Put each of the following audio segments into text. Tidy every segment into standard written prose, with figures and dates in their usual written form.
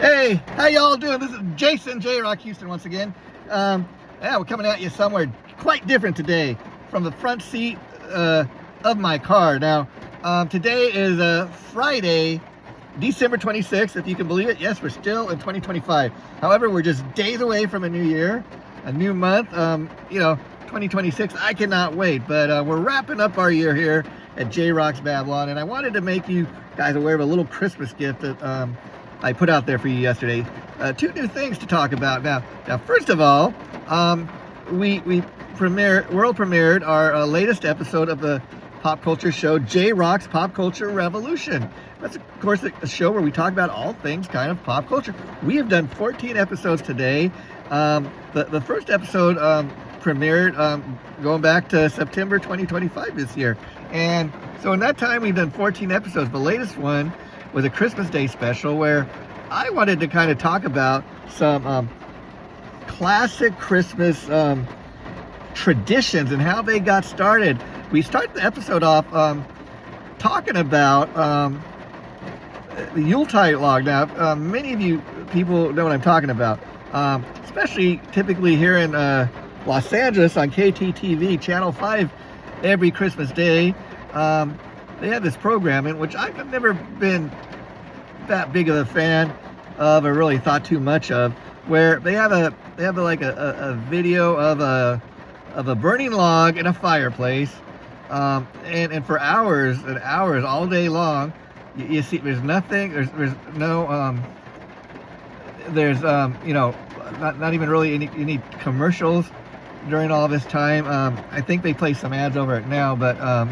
Hey, how y'all doing? This is Jason, JRock Houston once again. Yeah, we're coming at you somewhere quite different today from the front seat of my car. Now, today is Friday, December 26th, if you can believe it. Yes, we're still in 2025. However, we're just days away from a new year, a new month. 2026, I cannot wait. But we're wrapping up our year here at JRock's Babylon, and I wanted to make you guys aware of a little Christmas gift that I put out there for you yesterday. Two new things to talk about. Now, first of all, we world premiered our latest episode of the pop culture show JRock's Pop Culture Revolution. That's of course a show where we talk about all things kind of pop culture. We have done 14 episodes today. The first episode premiered going back to September 2025 this year, and so in that time we've done 14 episodes. The latest one was a Christmas Day special where I wanted to kind of talk about some classic Christmas traditions and how they got started. We start the episode off talking about the Yuletide log. Now, many of you people know what I'm talking about, especially typically here in Los Angeles on KTTV, Channel 5, every Christmas Day. They have this program in which I've never been that big of a fan of or really thought too much of, where they have a video of a burning log in a fireplace, and for hours and hours all day long you see there's nothing, there's no not even really any commercials during all this time. I think they play some ads over it now, but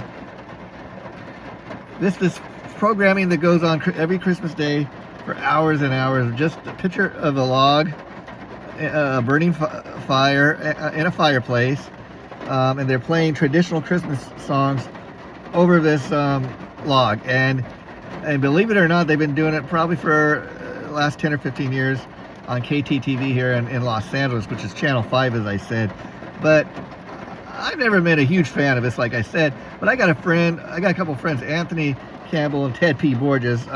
this programming that goes on every Christmas Day for hours and hours, just a picture of a log, a burning fire in a fireplace, and they're playing traditional Christmas songs over this log. And believe it or not, they've been doing it probably for the last 10 or 15 years on KTTV here in Los Angeles, which is Channel 5, as I said. But I've never been a huge fan of this, like I said. But I got a couple friends, Anthony Campbell and Ted P. Borges.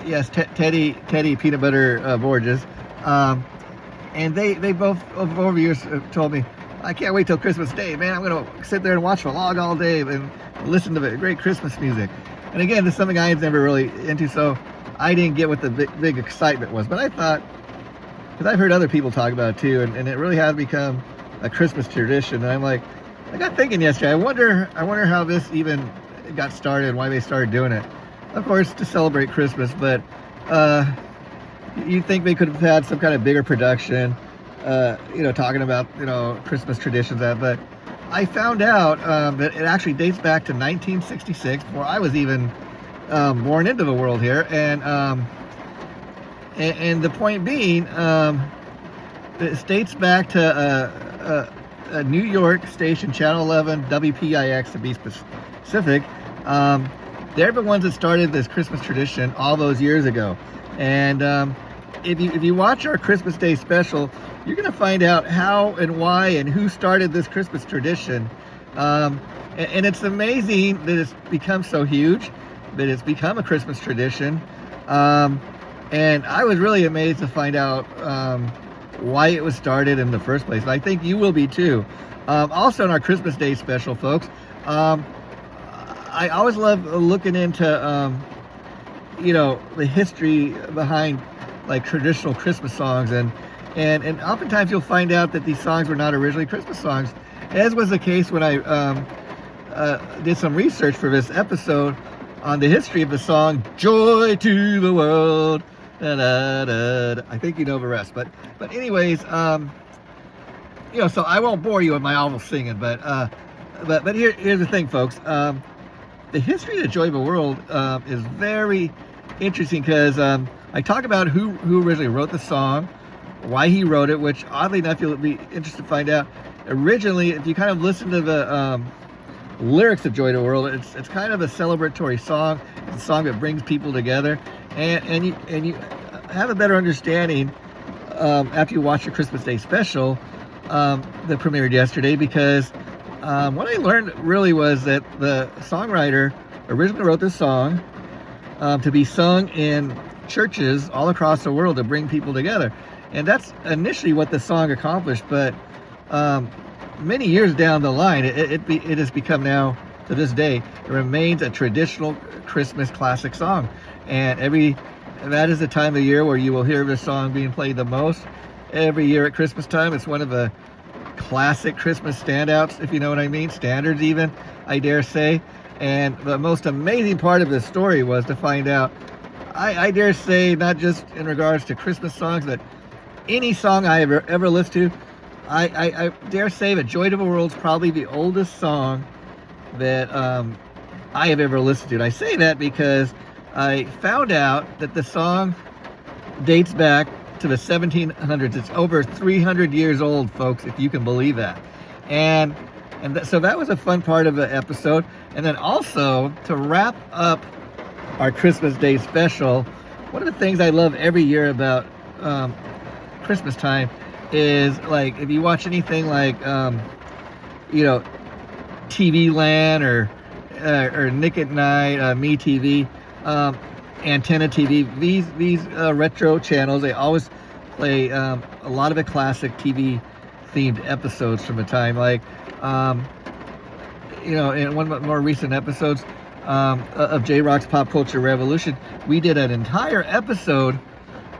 Yes, Teddy Peanut Butter Borges. And they both over the years told me, I can't wait till Christmas Day, man. I'm going to sit there and watch the log all day and listen to the great Christmas music. And again, this is something I was never really into, so I didn't get what the big excitement was. But I thought, because I've heard other people talk about it too, and it really has become a Christmas tradition. And I got thinking yesterday, I wonder how this even got started, why they started doing it. Of course, to celebrate Christmas, but you'd think they could have had some kind of bigger production, talking about, Christmas traditions. But I found out that it actually dates back to 1966, before I was even born into the world here. And the point being, it dates back to a New York station, Channel 11, WPIX to be specific. They're the ones that started this Christmas tradition all those years ago. And if you watch our Christmas Day special, you're going to find out how and why and who started this Christmas tradition. And it's amazing that it's become so huge, that it's become a Christmas tradition. And I was really amazed to find out why it was started in the first place. And I think you will be too. Also in our Christmas Day special, folks, I always love looking into, the history behind like traditional Christmas songs, and oftentimes you'll find out that these songs were not originally Christmas songs, as was the case when I did some research for this episode on the history of the song "Joy to the World." Da, da, da, da. I think you know the rest, but anyways, so I won't bore you with my awful singing, but here's the thing, folks. The history of the Joy of the World is very interesting, because I talk about who originally wrote the song, why he wrote it, which oddly enough you'll be interested to find out. Originally, if you kind of listen to the lyrics of Joy to the World, it's kind of a celebratory song. It's a song that brings people together, and you have a better understanding after you watch the Christmas Day special that premiered yesterday, because what I learned really was that the songwriter originally wrote this song to be sung in churches all across the world to bring people together. And that's initially what the song accomplished, but many years down the line, it has become now, to this day, it remains a traditional Christmas classic song. And that is the time of year where you will hear this song being played the most. Every year at Christmas time, it's one of the classic Christmas standouts, if you know what I mean, standards even, I dare say. And the most amazing part of this story was to find out, I dare say, not just in regards to Christmas songs, but any song I ever listened to, I dare say that Joy to the World is probably the oldest song that I have ever listened to. And I say that because I found out that the song dates back to the 1700s. It's over 300 years old, folks, if you can believe that. So that was a fun part of the episode. And then also, to wrap up our Christmas Day special, one of the things I love every year about Christmas time is, like, if you watch anything like TV Land or Nick at Night, Me TV, Antenna TV, these retro channels, they always play a lot of the classic TV themed episodes from the time. Like in one of the more recent episodes of JRock's Pop Culture Revolution, we did an entire episode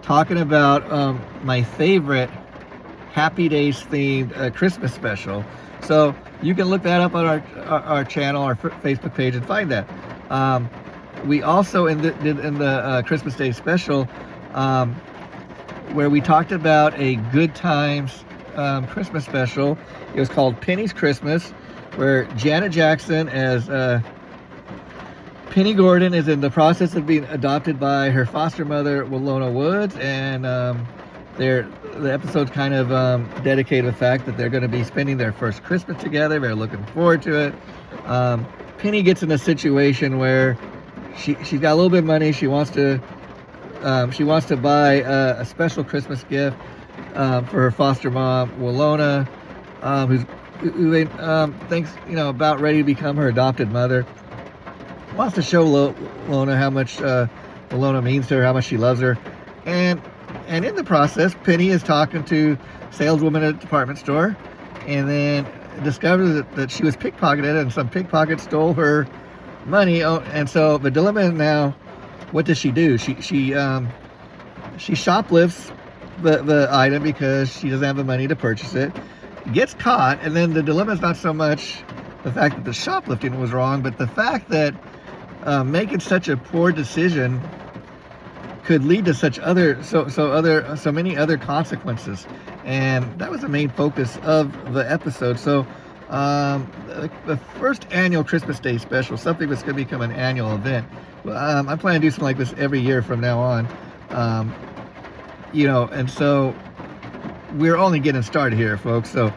talking about my favorite Happy Days themed Christmas special. So you can look that up on our channel, our Facebook page, and find that. We also did in the Christmas Day special, where we talked about a Good Times Christmas special. It was called Penny's Christmas, where Janet Jackson as Penny Gordon is in the process of being adopted by her foster mother, Willona Woods, and the episode's kind of dedicated to the fact that they're going to be spending their first Christmas together. They're looking forward to it. Penny gets in a situation where she's got a little bit of money. She wants to buy a special Christmas gift for her foster mom, Willona, who thinks about ready to become her adopted mother. Wants to show Willona how much Willona means to her, how much she loves her, and in the process, Penny is talking to saleswoman at a department store, and then discovers that she was pickpocketed, and some pickpocket stole her money. And so the dilemma is now, what does she do? She shoplifts the item because she doesn't have the money to purchase it. Gets caught, and then the dilemma is not so much the fact that the shoplifting was wrong, but the fact that making such a poor decision could lead to so many other consequences. And that was the main focus of the episode. So the first annual Christmas Day special, something that's going to become an annual event. I plan to do something like this every year from now on. And so we're only getting started here, folks. So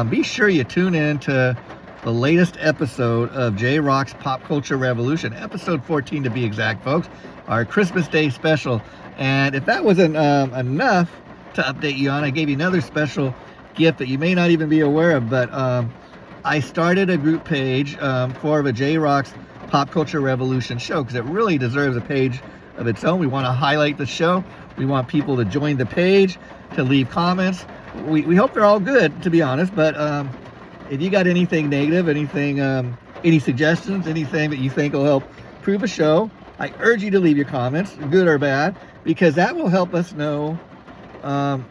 be sure you tune in to the latest episode of JRock's Pop Culture Revolution, episode 14 to be exact, folks, our Christmas Day special. And if that wasn't enough to update you on, I gave you another special gift that you may not even be aware of, but I started a group page for the JRock's Pop Culture Revolution show, because it really deserves a page of its own. We want to highlight the show. We want people to join the page, to leave comments. We hope they're all good, to be honest, but if you got anything negative, any suggestions, anything that you think will help improve the show, I urge you to leave your comments, good or bad, because that will help us know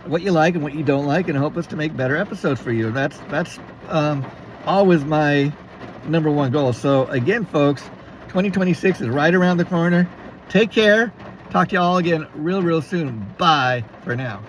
what you like and what you don't like, and help us to make better episodes for you. That's always my number one goal. So again, folks, 2026 is right around the corner. Take care. Talk to you all again real soon. Bye for now.